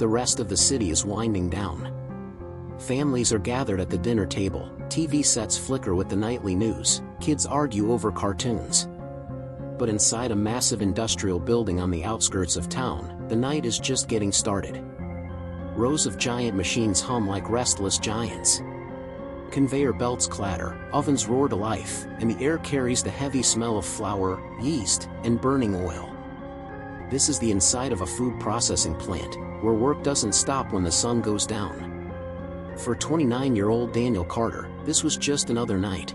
the rest of the city is winding down. Families are gathered at the dinner table, TV sets flicker with the nightly news, kids argue over cartoons. But inside a massive industrial building on the outskirts of town, the night is just getting started. Rows of giant machines hum like restless giants. Conveyor belts clatter, ovens roar to life, and the air carries the heavy smell of flour, yeast, and burning oil. This is the inside of a food processing plant, where work doesn't stop when the sun goes down. For 29-year-old Daniel Carter, this was just another night.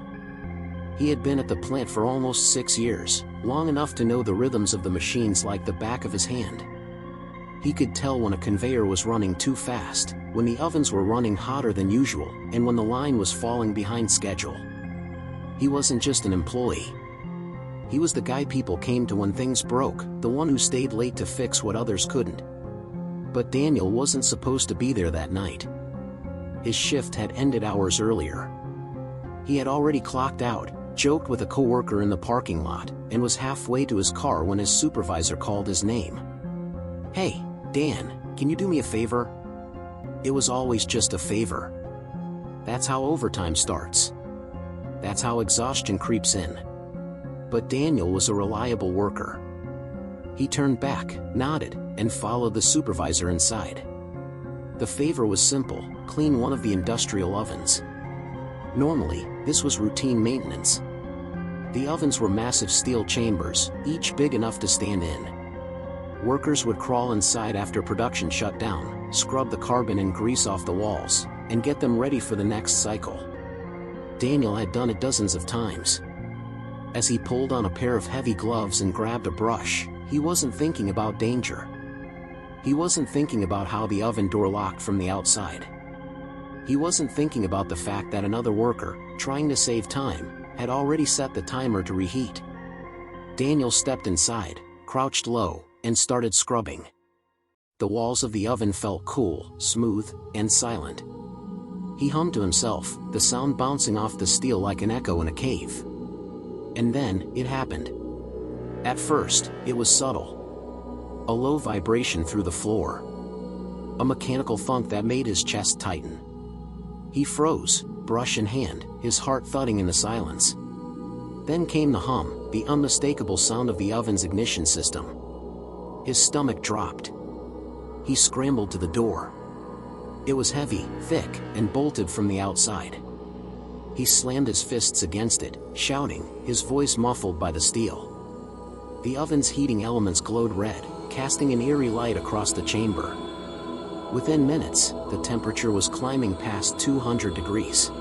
He had been at the plant for almost 6 years, long enough to know the rhythms of the machines like the back of his hand. He could tell when a conveyor was running too fast, when the ovens were running hotter than usual, and when the line was falling behind schedule. He wasn't just an employee. He was the guy people came to when things broke, the one who stayed late to fix what others couldn't. But Daniel wasn't supposed to be there that night. His shift had ended hours earlier. He had already clocked out, joked with a coworker in the parking lot, and was halfway to his car when his supervisor called his name. "Hey, Dan, can you do me a favor?" It was always just a favor. That's how overtime starts. That's how exhaustion creeps in. But Daniel was a reliable worker. He turned back, nodded, and followed the supervisor inside. The favor was simple: clean one of the industrial ovens. Normally, this was routine maintenance. The ovens were massive steel chambers, each big enough to stand in. Workers would crawl inside after production shut down, scrub the carbon and grease off the walls, and get them ready for the next cycle. Daniel had done it dozens of times. As he pulled on a pair of heavy gloves and grabbed a brush, he wasn't thinking about danger. He wasn't thinking about how the oven door locked from the outside. He wasn't thinking about the fact that another worker, trying to save time, had already set the timer to reheat. Daniel stepped inside, crouched low, and started scrubbing. The walls of the oven felt cool, smooth, and silent. He hummed to himself, the sound bouncing off the steel like an echo in a cave. And then, it happened. At first, it was subtle. A low vibration through the floor. A mechanical thunk that made his chest tighten. He froze, brush in hand, his heart thudding in the silence. Then came the hum, the unmistakable sound of the oven's ignition system. His stomach dropped. He scrambled to the door. It was heavy, thick, and bolted from the outside. He slammed his fists against it, shouting, his voice muffled by the steel. The oven's heating elements glowed red, casting an eerie light across the chamber. Within minutes, the temperature was climbing past 200 degrees.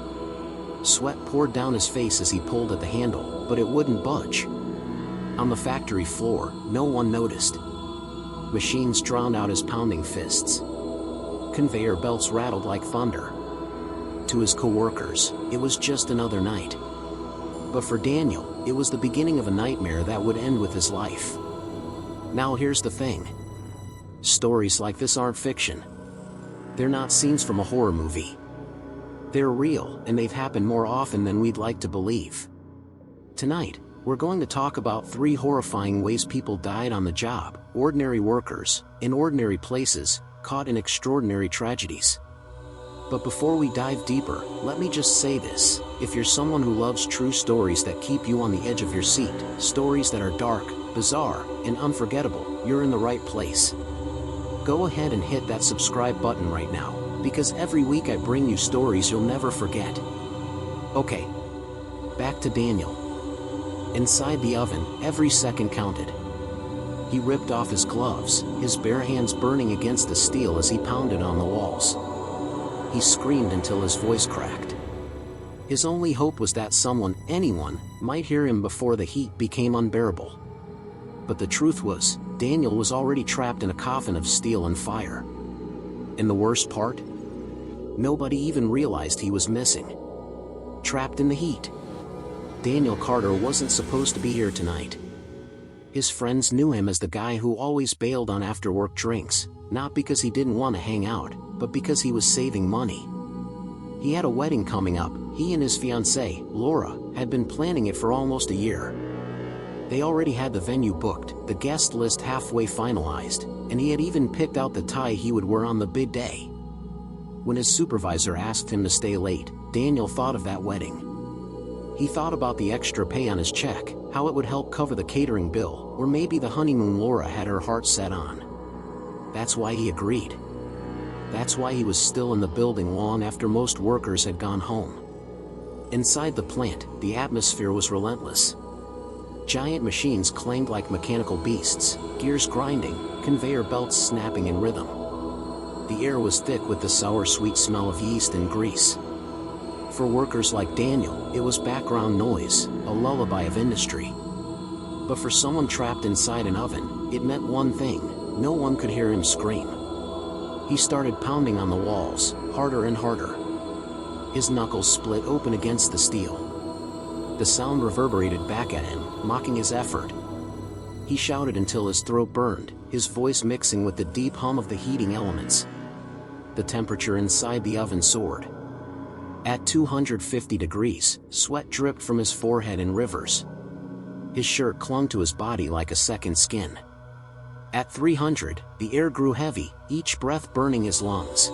Sweat poured down his face as he pulled at the handle, but it wouldn't budge. On the factory floor, no one noticed. Machines drowned out his pounding fists. Conveyor belts rattled like thunder. To his coworkers, it was just another night. But for Daniel, it was the beginning of a nightmare that would end with his life. Now here's the thing. Stories like this aren't fiction. They're not scenes from a horror movie. They're real, and they've happened more often than we'd like to believe. Tonight, we're going to talk about 3 horrifying ways people died on the job, ordinary workers, in ordinary places, caught in extraordinary tragedies. But before we dive deeper, let me just say this: if you're someone who loves true stories that keep you on the edge of your seat, stories that are dark, bizarre, and unforgettable, you're in the right place. Go ahead and hit that subscribe button right now, because every week I bring you stories you'll never forget. Okay, back to Daniel. Inside the oven, every second counted. He ripped off his gloves, his bare hands burning against the steel as he pounded on the walls. He screamed until his voice cracked. His only hope was that someone, anyone, might hear him before the heat became unbearable. But the truth was, Daniel was already trapped in a coffin of steel and fire. And the worst part? Nobody even realized he was missing. Trapped in the heat. Daniel Carter wasn't supposed to be here tonight. His friends knew him as the guy who always bailed on after-work drinks, not because he didn't want to hang out, but because he was saving money. He had a wedding coming up. He and his fiancée, Laura, had been planning it for almost a year. They already had the venue booked, the guest list halfway finalized, and he had even picked out the tie he would wear on the big day. When his supervisor asked him to stay late, Daniel thought of that wedding. He thought about the extra pay on his check, how it would help cover the catering bill, or maybe the honeymoon Laura had her heart set on. That's why he agreed. That's why he was still in the building long after most workers had gone home. Inside the plant, the atmosphere was relentless. Giant machines clanged like mechanical beasts, gears grinding, conveyor belts snapping in rhythm. The air was thick with the sour-sweet smell of yeast and grease. For workers like Daniel, it was background noise, a lullaby of industry. But for someone trapped inside an oven, it meant one thing: no one could hear him scream. He started pounding on the walls, harder and harder. His knuckles split open against the steel. The sound reverberated back at him, mocking his effort. He shouted until his throat burned, his voice mixing with the deep hum of the heating elements. The temperature inside the oven soared. At 250 degrees, sweat dripped from his forehead in rivers. His shirt clung to his body like a second skin. At 300, the air grew heavy, each breath burning his lungs.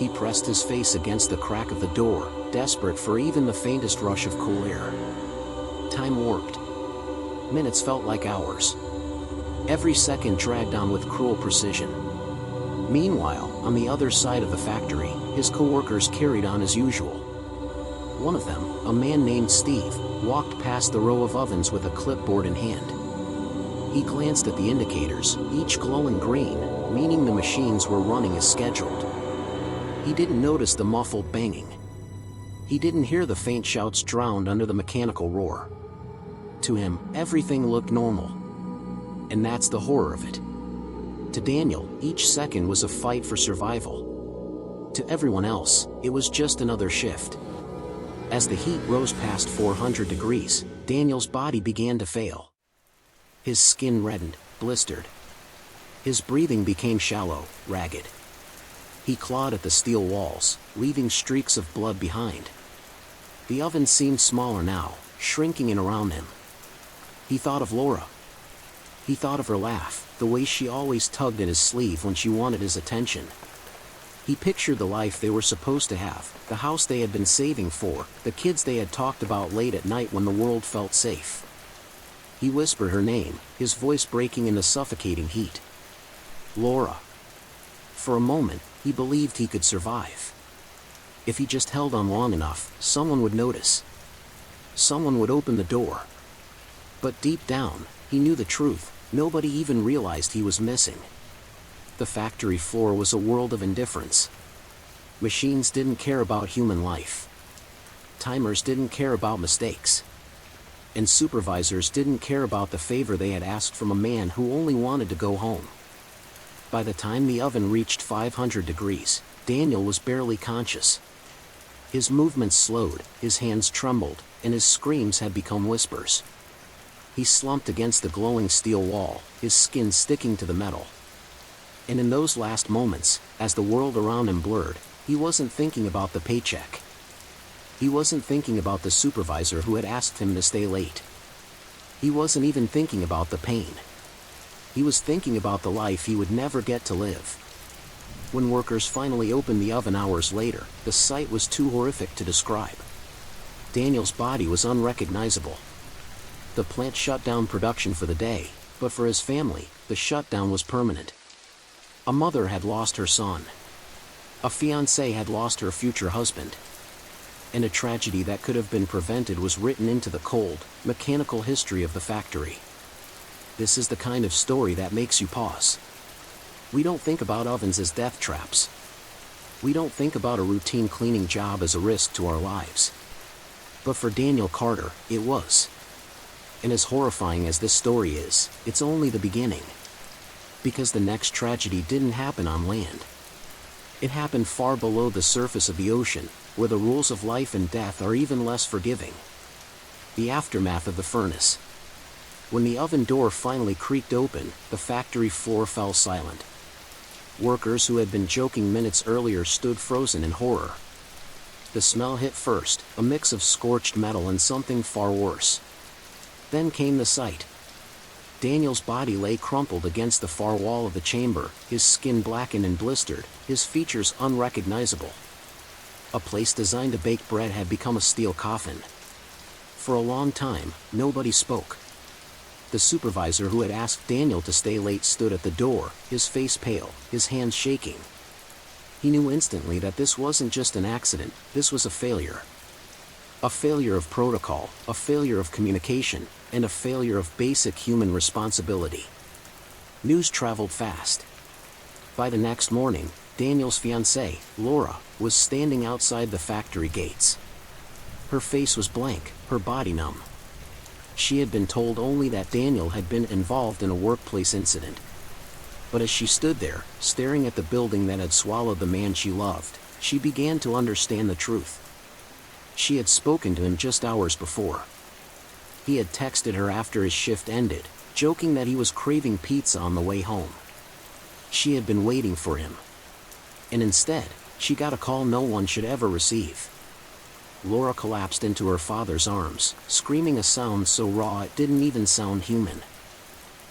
He pressed his face against the crack of the door, desperate for even the faintest rush of cool air. Time warped. Minutes felt like hours. Every second dragged on with cruel precision. Meanwhile, on the other side of the factory, his co-workers carried on as usual. One of them, a man named Steve, walked past the row of ovens with a clipboard in hand. He glanced at the indicators, each glowing green, meaning the machines were running as scheduled. He didn't notice the muffled banging. He didn't hear the faint shouts drowned under the mechanical roar. To him, everything looked normal. And that's the horror of it. To Daniel, each second was a fight for survival. To everyone else, it was just another shift. As the heat rose past 400 degrees, Daniel's body began to fail. His skin reddened, blistered. His breathing became shallow, ragged. He clawed at the steel walls, leaving streaks of blood behind. The oven seemed smaller now, shrinking in around him. He thought of Laura. He thought of her laugh, the way she always tugged at his sleeve when she wanted his attention. He pictured the life they were supposed to have, the house they had been saving for, the kids they had talked about late at night when the world felt safe. He whispered her name, his voice breaking in the suffocating heat. Laura. For a moment, he believed he could survive. If he just held on long enough, someone would notice. Someone would open the door. But deep down, he knew the truth. Nobody even realized he was missing. The factory floor was a world of indifference. Machines didn't care about human life. Timers didn't care about mistakes. And supervisors didn't care about the favor they had asked from a man who only wanted to go home. By the time the oven reached 500 degrees, Daniel was barely conscious. His movements slowed, his hands trembled, and his screams had become whispers. He slumped against the glowing steel wall, his skin sticking to the metal. And in those last moments, as the world around him blurred, he wasn't thinking about the paycheck. He wasn't thinking about the supervisor who had asked him to stay late. He wasn't even thinking about the pain. He was thinking about the life he would never get to live. When workers finally opened the oven hours later, the sight was too horrific to describe. Daniel's body was unrecognizable. The plant shut down production for the day, but for his family, the shutdown was permanent. A mother had lost her son. A fiancée had lost her future husband. And a tragedy that could have been prevented was written into the cold, mechanical history of the factory. This is the kind of story that makes you pause. We don't think about ovens as death traps. We don't think about a routine cleaning job as a risk to our lives. But for Daniel Carter, it was. And as horrifying as this story is, it's only the beginning. Because the next tragedy didn't happen on land. It happened far below the surface of the ocean, where the rules of life and death are even less forgiving. The aftermath of the furnace. When the oven door finally creaked open, the factory floor fell silent. Workers who had been joking minutes earlier stood frozen in horror. The smell hit first, a mix of scorched metal and something far worse. Then came the sight. Daniel's body lay crumpled against the far wall of the chamber, his skin blackened and blistered, his features unrecognizable. A place designed to bake bread had become a steel coffin. For a long time, nobody spoke. The supervisor who had asked Daniel to stay late stood at the door, his face pale, his hands shaking. He knew instantly that this wasn't just an accident, this was a failure. A failure of protocol, a failure of communication, and a failure of basic human responsibility. News traveled fast. By the next morning, Daniel's fiancée, Laura, was standing outside the factory gates. Her face was blank, her body numb. She had been told only that Daniel had been involved in a workplace incident. But as she stood there, staring at the building that had swallowed the man she loved, she began to understand the truth. She had spoken to him just hours before. He had texted her after his shift ended, joking that he was craving pizza on the way home. She had been waiting for him. And instead, she got a call no one should ever receive. Laura collapsed into her father's arms, screaming a sound so raw it didn't even sound human.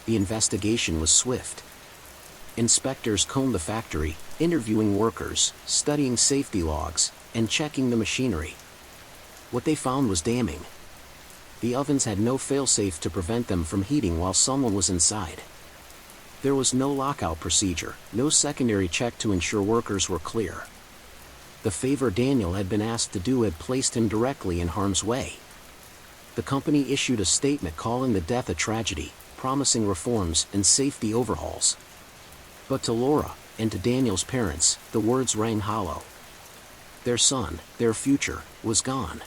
The investigation was swift. Inspectors combed the factory, interviewing workers, studying safety logs, and checking the machinery. What they found was damning. The ovens had no failsafe to prevent them from heating while someone was inside. There was no lockout procedure, no secondary check to ensure workers were clear. The favor Daniel had been asked to do had placed him directly in harm's way. The company issued a statement calling the death a tragedy, promising reforms and safety overhauls. But to Laura, and to Daniel's parents, the words rang hollow. Their son, their future, was gone.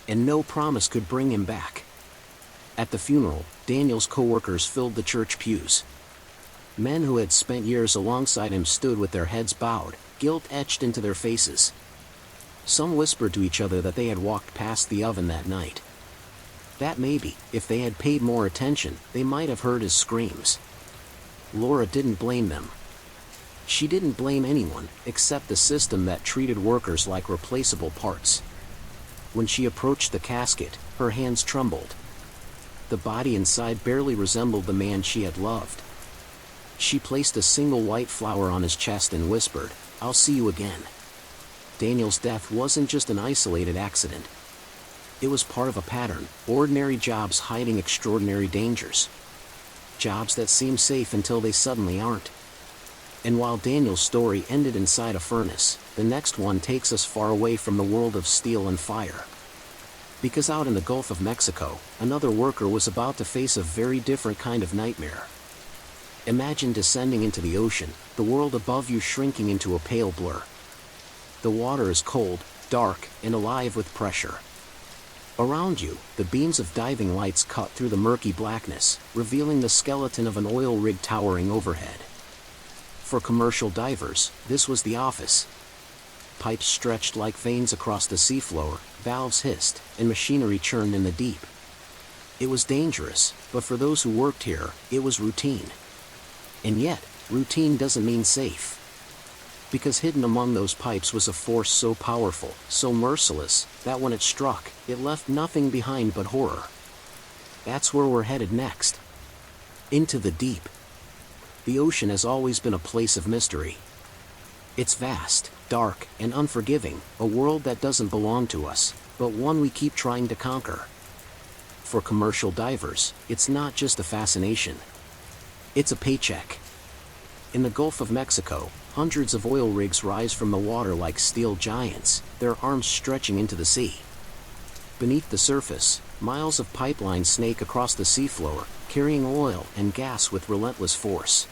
And no promise could bring him back. At the funeral, Daniel's co-workers filled the church pews. Men who had spent years alongside him stood with their heads bowed, guilt etched into their faces. Some whispered to each other that they had walked past the oven that night. That maybe, if they had paid more attention, they might have heard his screams. Laura didn't blame them. She didn't blame anyone, except the system that treated workers like replaceable parts. When she approached the casket, her hands trembled. The body inside barely resembled the man she had loved. She placed a single white flower on his chest and whispered, "I'll see you again." Daniel's death wasn't just an isolated accident. It was part of a pattern, ordinary jobs hiding extraordinary dangers. Jobs that seem safe until they suddenly aren't. And while Daniel's story ended inside a furnace, the next one takes us far away from the world of steel and fire. Because out in the Gulf of Mexico, another worker was about to face a very different kind of nightmare. Imagine descending into the ocean, the world above you shrinking into a pale blur. The water is cold, dark, and alive with pressure. Around you, the beams of diving lights cut through the murky blackness, revealing the skeleton of an oil rig towering overhead. For commercial divers, this was the office. Pipes stretched like veins across the seafloor, valves hissed, and machinery churned in the deep. It was dangerous, but for those who worked here, it was routine. And yet, routine doesn't mean safe. Because hidden among those pipes was a force so powerful, so merciless, that when it struck, it left nothing behind but horror. That's where we're headed next. Into the deep. The ocean has always been a place of mystery. It's vast, dark, and unforgiving, a world that doesn't belong to us, but one we keep trying to conquer. For commercial divers, it's not just a fascination. It's a paycheck. In the Gulf of Mexico, hundreds of oil rigs rise from the water like steel giants, their arms stretching into the sea. Beneath the surface, miles of pipelines snake across the seafloor, carrying oil and gas with relentless force.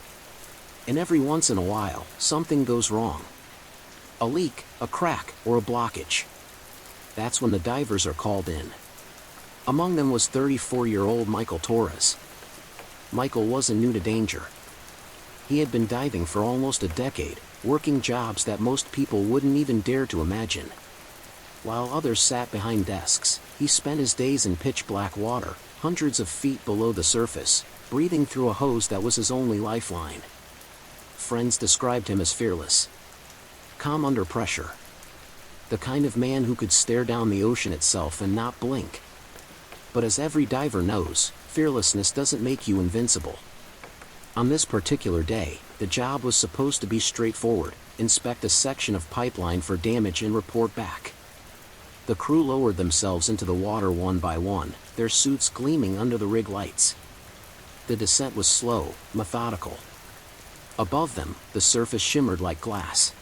And every once in a while, something goes wrong. A leak, a crack, or a blockage. That's when the divers are called in. Among them was 34-year-old Michael Torres. Michael wasn't new to danger. He had been diving for almost a decade, working jobs that most people wouldn't even dare to imagine. While others sat behind desks, he spent his days in pitch-black water, hundreds of feet below the surface, breathing through a hose that was his only lifeline. Friends described him as fearless. Calm under pressure. The kind of man who could stare down the ocean itself and not blink. But as every diver knows, fearlessness doesn't make you invincible. On this particular day, the job was supposed to be straightforward: inspect a section of pipeline for damage and report back. The crew lowered themselves into the water one by one, their suits gleaming under the rig lights. The descent was slow, methodical. Above them, the surface shimmered like glass.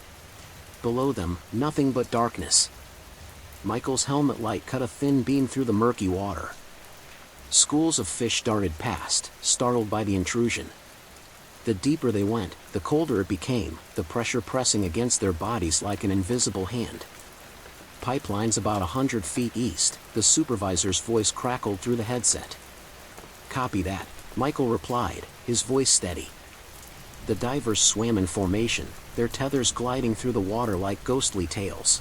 Below them, nothing but darkness. Michael's helmet light cut a thin beam through the murky water. Schools of fish darted past, startled by the intrusion. The deeper they went, the colder it became, the pressure pressing against their bodies like an invisible hand. "Pipeline's about 100 feet east," the supervisor's voice crackled through the headset. "Copy that," Michael replied, his voice steady. The divers swam in formation, their tethers gliding through the water like ghostly tails.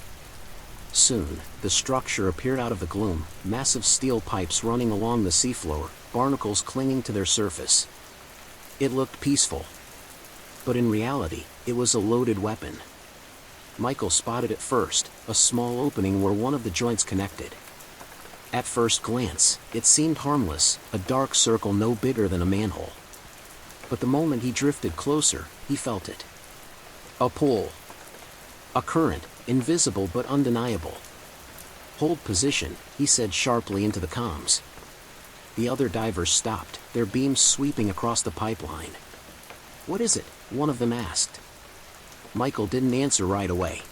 Soon, the structure appeared out of the gloom, massive steel pipes running along the seafloor, barnacles clinging to their surface. It looked peaceful. But in reality, it was a loaded weapon. Michael spotted it first, a small opening where one of the joints connected. At first glance, it seemed harmless, a dark circle no bigger than a manhole. But the moment he drifted closer, he felt it. A pull. A current, invisible but undeniable. "Hold position," he said sharply into the comms. The other divers stopped, their beams sweeping across the pipeline. "What is it?" one of them asked. Michael didn't answer right away.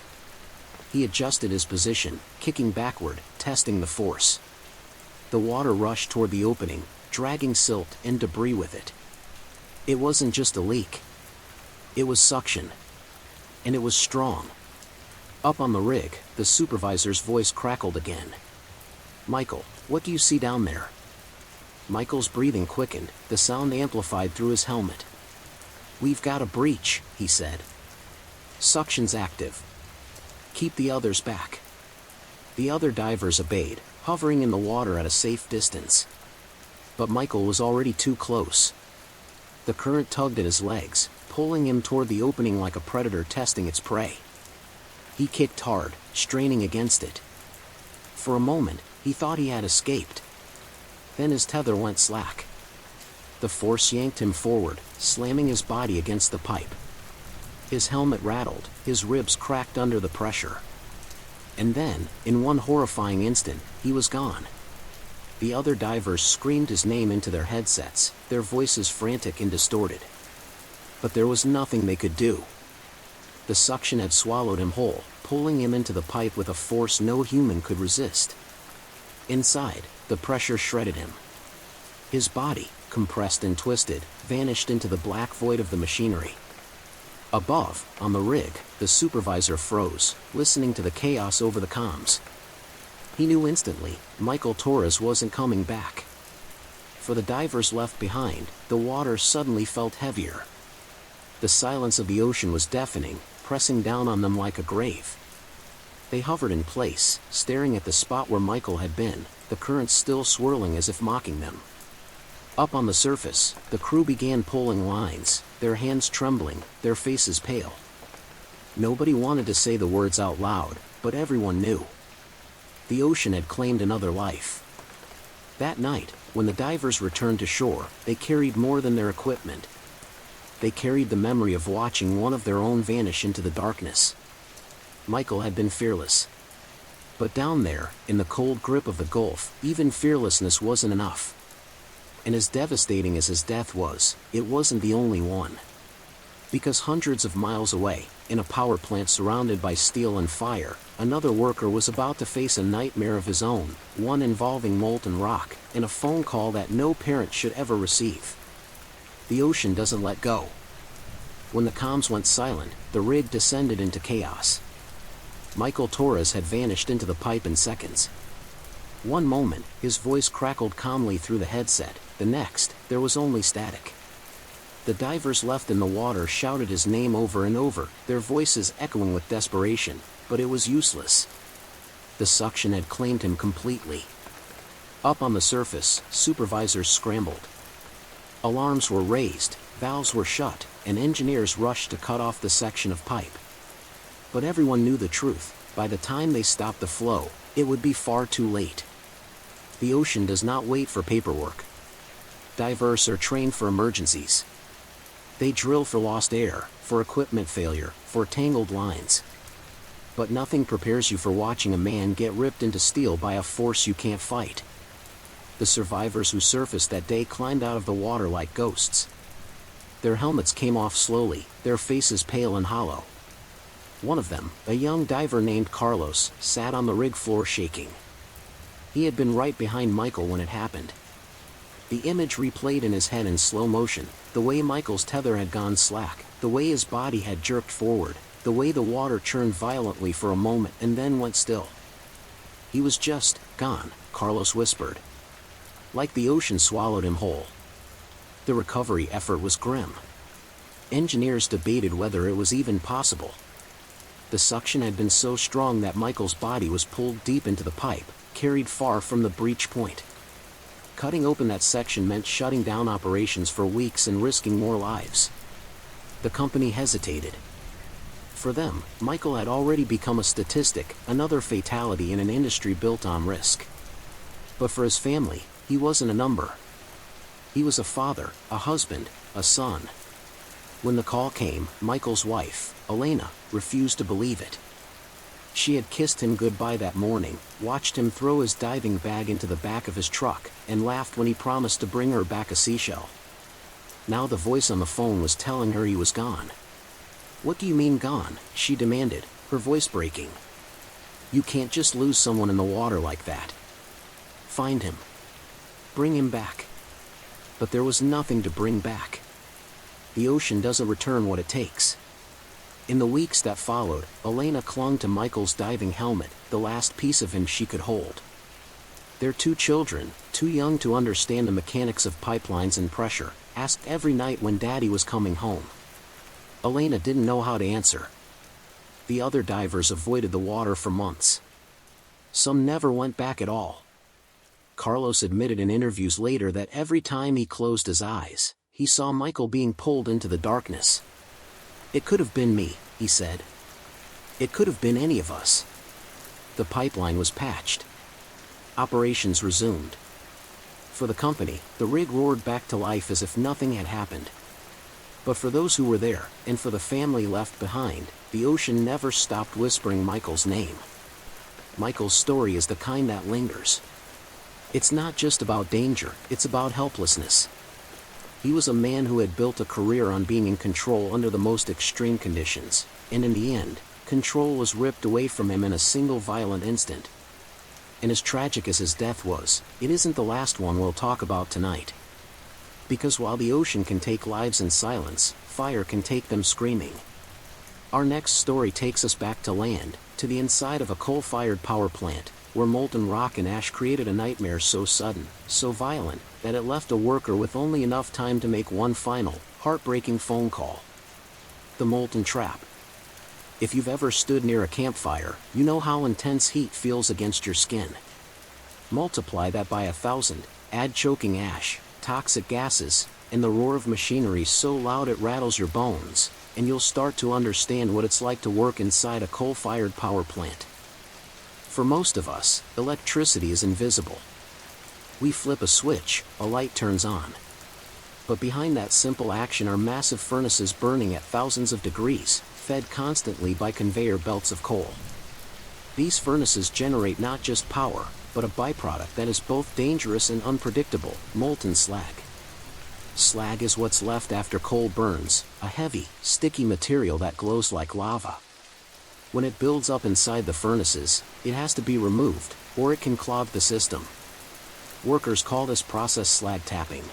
He adjusted his position, kicking backward, testing the force. The water rushed toward the opening, dragging silt and debris with it. It wasn't just a leak. It was suction. And it was strong. Up on the rig, the supervisor's voice crackled again. "Michael, what do you see down there?" Michael's breathing quickened, the sound amplified through his helmet. "We've got a breach," he said. "Suction's active. Keep the others back." The other divers obeyed, hovering in the water at a safe distance. But Michael was already too close. The current tugged at his legs, pulling him toward the opening like a predator testing its prey. He kicked hard, straining against it. For a moment, he thought he had escaped. Then his tether went slack. The force yanked him forward, slamming his body against the pipe. His helmet rattled, his ribs cracked under the pressure. And then, in one horrifying instant, he was gone. The other divers screamed his name into their headsets, their voices frantic and distorted. But there was nothing they could do. The suction had swallowed him whole, pulling him into the pipe with a force no human could resist. Inside, the pressure shredded him. His body, compressed and twisted, vanished into the black void of the machinery. Above, on the rig, the supervisor froze, listening to the chaos over the comms. He knew instantly, Michael Torres wasn't coming back. For the divers left behind, the water suddenly felt heavier. The silence of the ocean was deafening, pressing down on them like a grave. They hovered in place, staring at the spot where Michael had been, the current still swirling as if mocking them. Up on the surface, the crew began pulling lines, their hands trembling, their faces pale. Nobody wanted to say the words out loud, but everyone knew. The ocean had claimed another life. That night, when the divers returned to shore, they carried more than their equipment. They carried the memory of watching one of their own vanish into the darkness. Michael had been fearless. But down there, in the cold grip of the Gulf, even fearlessness wasn't enough. And as devastating as his death was, it wasn't the only one. Because hundreds of miles away, in a power plant surrounded by steel and fire, another worker was about to face a nightmare of his own, one involving molten rock, and a phone call that no parent should ever receive. The ocean doesn't let go. When the comms went silent, the rig descended into chaos. Michael Torres had vanished into the pipe in seconds. One moment, his voice crackled calmly through the headset, the next, there was only static. The divers left in the water shouted his name over and over, their voices echoing with desperation, but it was useless. The suction had claimed him completely. Up on the surface, supervisors scrambled. Alarms were raised, valves were shut, and engineers rushed to cut off the section of pipe. But everyone knew the truth: by the time they stopped the flow, it would be far too late. The ocean does not wait for paperwork. Divers are trained for emergencies. They drill for lost air, for equipment failure, for tangled lines. But nothing prepares you for watching a man get ripped into steel by a force you can't fight. The survivors who surfaced that day climbed out of the water like ghosts. Their helmets came off slowly, their faces pale and hollow. One of them, a young diver named Carlos, sat on the rig floor shaking. He had been right behind Michael when it happened. The image replayed in his head in slow motion, the way Michael's tether had gone slack, the way his body had jerked forward, the way the water churned violently for a moment and then went still. He was just gone, Carlos whispered. Like the ocean swallowed him whole. The recovery effort was grim. Engineers debated whether it was even possible. The suction had been so strong that Michael's body was pulled deep into the pipe, carried far from the breach point. Cutting open that section meant shutting down operations for weeks and risking more lives. The company hesitated. For them, Michael had already become a statistic, another fatality in an industry built on risk. But for his family, he wasn't a number. He was a father, a husband, a son. When the call came, Michael's wife, Elena, refused to believe it. She had kissed him goodbye that morning, watched him throw his diving bag into the back of his truck, and laughed when he promised to bring her back a seashell. Now the voice on the phone was telling her he was gone. "What do you mean gone?" she demanded, her voice breaking. "You can't just lose someone in the water like that. Find him. Bring him back." But there was nothing to bring back. The ocean doesn't return what it takes. In the weeks that followed, Elena clung to Michael's diving helmet, the last piece of him she could hold. Their 2 children, too young to understand the mechanics of pipelines and pressure, asked every night when Daddy was coming home. Elena didn't know how to answer. The other divers avoided the water for months. Some never went back at all. Carlos admitted in interviews later that every time he closed his eyes, he saw Michael being pulled into the darkness. "It could have been me," he said. "It could have been any of us." The pipeline was patched. Operations resumed. For the company, the rig roared back to life as if nothing had happened. But for those who were there, and for the family left behind, the ocean never stopped whispering Michael's name. Michael's story is the kind that lingers. It's not just about danger, it's about helplessness. He was a man who had built a career on being in control under the most extreme conditions, and in the end, control was ripped away from him in a single violent instant. And as tragic as his death was, it isn't the last one we'll talk about tonight. Because while the ocean can take lives in silence, fire can take them screaming. Our next story takes us back to land, to the inside of a coal-fired power plant, where molten rock and ash created a nightmare so sudden, so violent, that it left a worker with only enough time to make one final, heartbreaking phone call. The molten trap. If you've ever stood near a campfire, you know how intense heat feels against your skin. Multiply that by 1,000, add choking ash, toxic gases, and the roar of machinery so loud it rattles your bones, and you'll start to understand what it's like to work inside a coal-fired power plant. For most of us, electricity is invisible. We flip a switch, a light turns on. But behind that simple action are massive furnaces burning at thousands of degrees, fed constantly by conveyor belts of coal. These furnaces generate not just power, but a byproduct that is both dangerous and unpredictable: molten slag. Slag is what's left after coal burns, a heavy, sticky material that glows like lava. When it builds up inside the furnaces, it has to be removed, or it can clog the system. Workers call this process slag tapping.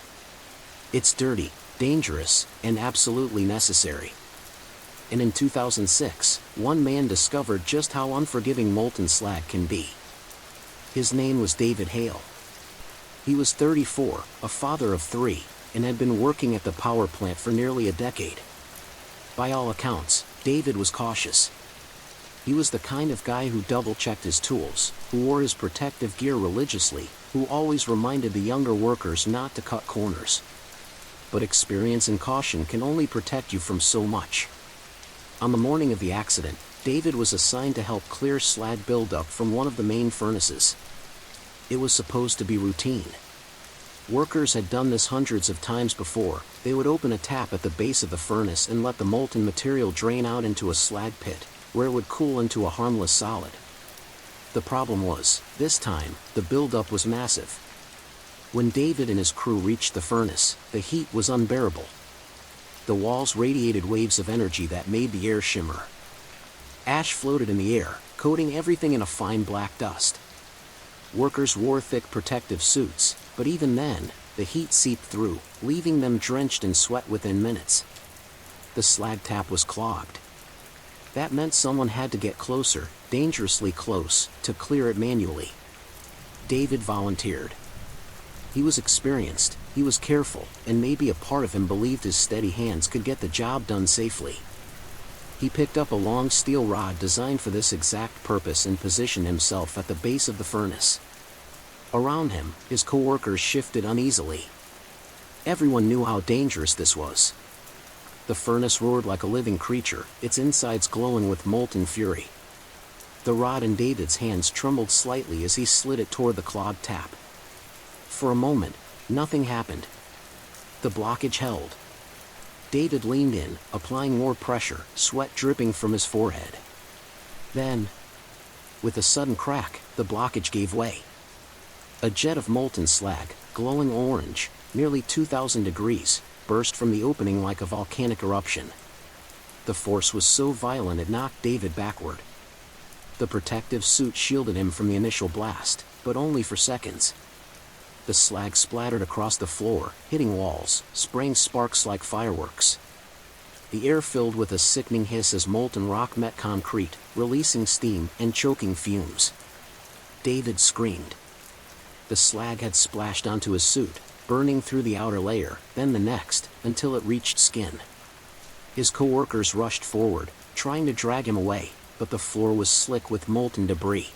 It's dirty, dangerous, and absolutely necessary. And in 2006, one man discovered just how unforgiving molten slag can be. His name was David Hale. He was 34, a father of 3, and had been working at the power plant for nearly a decade. By all accounts, David was cautious. He was the kind of guy who double-checked his tools, who wore his protective gear religiously, who always reminded the younger workers not to cut corners. But experience and caution can only protect you from so much. On the morning of the accident, David was assigned to help clear slag buildup from one of the main furnaces. It was supposed to be routine. Workers had done this hundreds of times before. They would open a tap at the base of the furnace and let the molten material drain out into a slag pit, where it would cool into a harmless solid. The problem was, this time, the buildup was massive. When David and his crew reached the furnace, the heat was unbearable. The walls radiated waves of energy that made the air shimmer. Ash floated in the air, coating everything in a fine black dust. Workers wore thick protective suits, but even then, the heat seeped through, leaving them drenched in sweat within minutes. The slag tap was clogged. That meant someone had to get closer, dangerously close, to clear it manually. David volunteered. He was experienced, he was careful, and maybe a part of him believed his steady hands could get the job done safely. He picked up a long steel rod designed for this exact purpose and positioned himself at the base of the furnace. Around him, his co-workers shifted uneasily. Everyone knew how dangerous this was. The furnace roared like a living creature, its insides glowing with molten fury. The rod in David's hands trembled slightly as he slid it toward the clogged tap. For a moment, nothing happened. The blockage held. David leaned in, applying more pressure, sweat dripping from his forehead. Then, with a sudden crack, the blockage gave way. A jet of molten slag, glowing orange, nearly 2,000 degrees, burst from the opening like a volcanic eruption. The force was so violent it knocked David backward. The protective suit shielded him from the initial blast, but only for seconds. The slag splattered across the floor, hitting walls, spraying sparks like fireworks. The air filled with a sickening hiss as molten rock met concrete, releasing steam and choking fumes. David screamed. The slag had splashed onto his suit, burning through the outer layer, then the next, until it reached skin. His co-workers rushed forward, trying to drag him away, but the floor was slick with molten debris.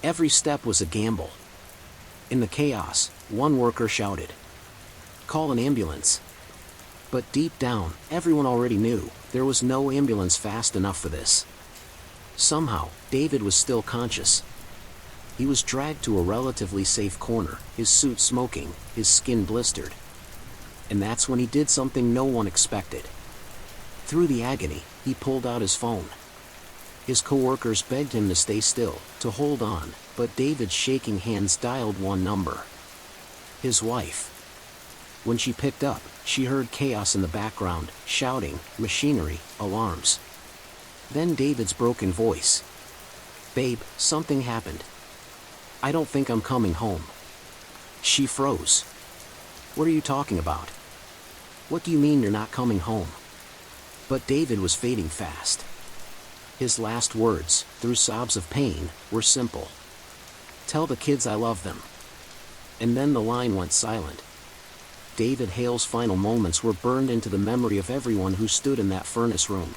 Every step was a gamble. In the chaos, one worker shouted, "Call an ambulance." But deep down, everyone already knew, there was no ambulance fast enough for this. Somehow, David was still conscious. He was dragged to a relatively safe corner, his suit smoking, his skin blistered. And that's when he did something no one expected. Through the agony, he pulled out his phone. His co-workers begged him to stay still, to hold on, but David's shaking hands dialed one number. His wife. When she picked up, she heard chaos in the background, shouting, machinery, alarms. Then David's broken voice. "Babe, something happened. I don't think I'm coming home." She froze. "What are you talking about? What do you mean you're not coming home?" But David was fading fast. His last words, through sobs of pain, were simple. "Tell the kids I love them." And then the line went silent. David Hale's final moments were burned into the memory of everyone who stood in that furnace room.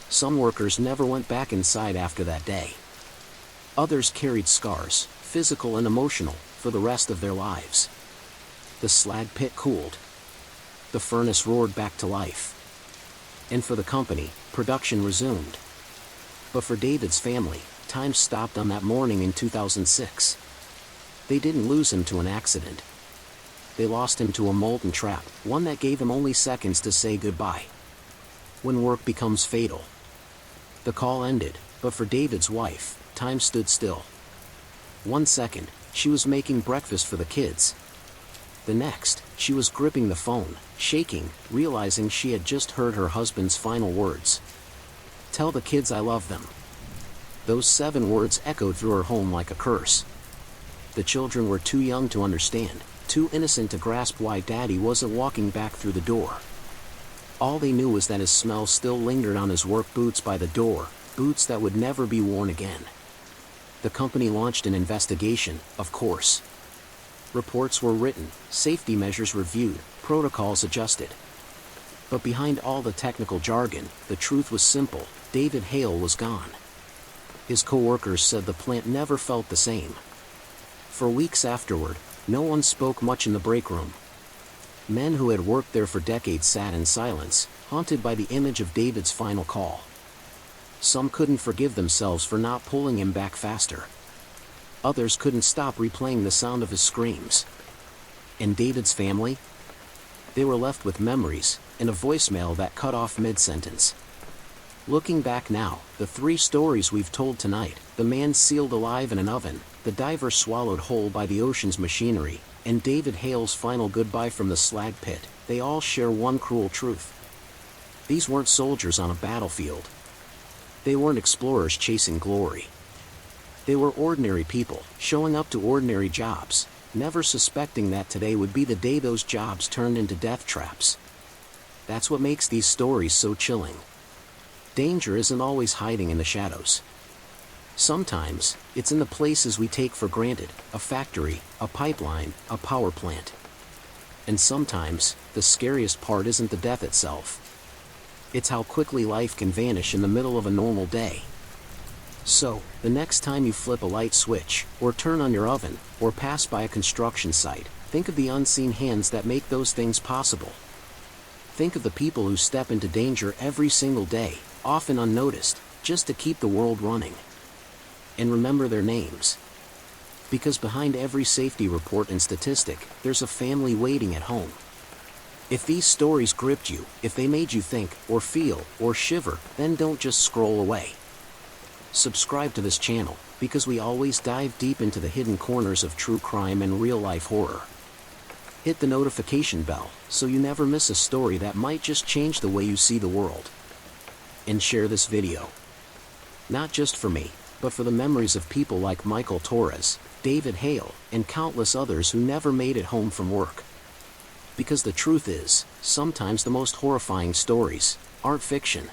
Some workers never went back inside after that day. Others carried scars, physical and emotional, for the rest of their lives. The slag pit cooled. The furnace roared back to life. And for the company, production resumed. But for David's family, time stopped on that morning in 2006. They didn't lose him to an accident. They lost him to a molten trap, one that gave him only seconds to say goodbye. When work becomes fatal. The call ended, but for David's wife, time stood still. 1 second, she was making breakfast for the kids. The next, she was gripping the phone, shaking, realizing she had just heard her husband's final words. "Tell the kids I love them." Those 7 words echoed through her home like a curse. The children were too young to understand, too innocent to grasp why Daddy wasn't walking back through the door. All they knew was that his smell still lingered on his work boots by the door, boots that would never be worn again. The company launched an investigation, of course. Reports were written, safety measures reviewed, protocols adjusted. But behind all the technical jargon, the truth was simple: David Hale was gone. His co-workers said the plant never felt the same. For weeks afterward, no one spoke much in the break room. Men who had worked there for decades sat in silence, haunted by the image of David's final call. Some couldn't forgive themselves for not pulling him back faster. Others couldn't stop replaying the sound of his screams. And David's family? They were left with memories, and a voicemail that cut off mid-sentence. Looking back now, the 3 stories we've told tonight, the man sealed alive in an oven, the diver swallowed whole by the ocean's machinery, and David Hale's final goodbye from the slag pit, they all share one cruel truth. These weren't soldiers on a battlefield. They weren't explorers chasing glory. They were ordinary people, showing up to ordinary jobs, never suspecting that today would be the day those jobs turned into death traps. That's what makes these stories so chilling. Danger isn't always hiding in the shadows. Sometimes, it's in the places we take for granted, a factory, a pipeline, a power plant. And sometimes, the scariest part isn't the death itself. It's how quickly life can vanish in the middle of a normal day. So, the next time you flip a light switch, or turn on your oven, or pass by a construction site, think of the unseen hands that make those things possible. Think of the people who step into danger every single day, often unnoticed, just to keep the world running. And remember their names. Because behind every safety report and statistic, there's a family waiting at home. If these stories gripped you, if they made you think, or feel, or shiver, then don't just scroll away. Subscribe to this channel, because we always dive deep into the hidden corners of true crime and real-life horror. Hit the notification bell, so you never miss a story that might just change the way you see the world. And share this video. Not just for me, but for the memories of people like Michael Torres, David Hale, and countless others who never made it home from work. Because the truth is, sometimes the most horrifying stories aren't fiction,